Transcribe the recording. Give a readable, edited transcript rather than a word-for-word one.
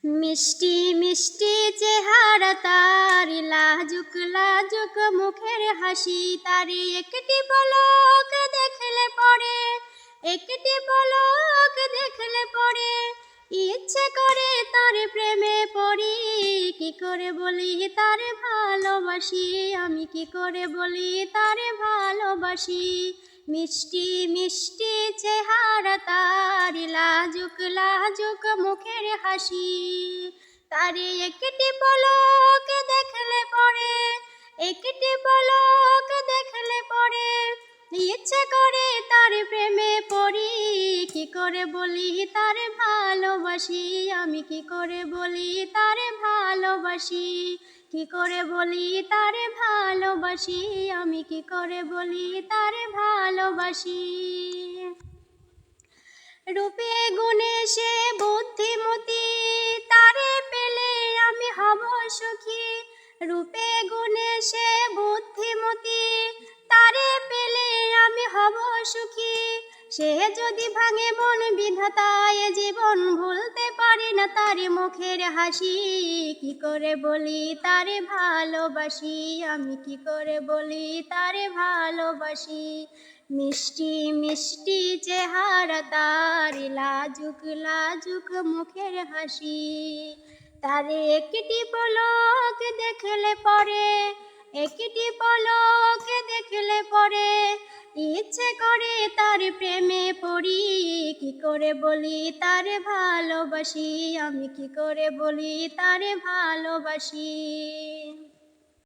মিষ্টি মিষ্টি চেহারা তার, লাজুক লাজুক মুখের হাসি তার, একটি পলক দেখলে পরে, একটি পলক দেখলে পরে ইচ্ছে করে তার প্রেমে পড়ি। কি করে বলি তার ভালোবাসি, আমি কি করে বলি তার ভালোবাসি। মিষ্টি মিষ্টি চেহারা তার, লাজুক লাজুক মুখের হাসি তার, একটি পলক দেখলে পরে, একটি পলক দেখলে পরে ইচ্ছে করে তার প্রেমে পড়ি। কি করে বলি তার ভালোবাসি, আমি কি করে বলি তার ভালোবাসি। কি করে বলি তার ভালোবাসি, আমি কি করে বলি তার ভালোবাসি। রূপে গুণে সে বুদ্ধিমতী, তারে পেলে আমি হব সুখী। রূপে গুণে সে বুদ্ধিমতী, তারে পেলে আমি হব সুখী। সে যদি ভাঙে মন বিধাতা, এ জীবন ভুলতে পারি না তার মুখের হাসি। কি করে বলি তারে ভালোবাসি, আমি কি করে বলি তারে ভালোবাসি। মিষ্টি মিষ্টি চেহারা তার, লাজুক লাজুক মুখের হাসি তারে, একটি পলক দেখলে পরে, একটি পলক দেখলে পরে ইচ্ছে করে তার প্রেমে পড়ি। কি করে বলি তার ভালোবাসি, আমি কি করে বলি তার ভালোবাসি।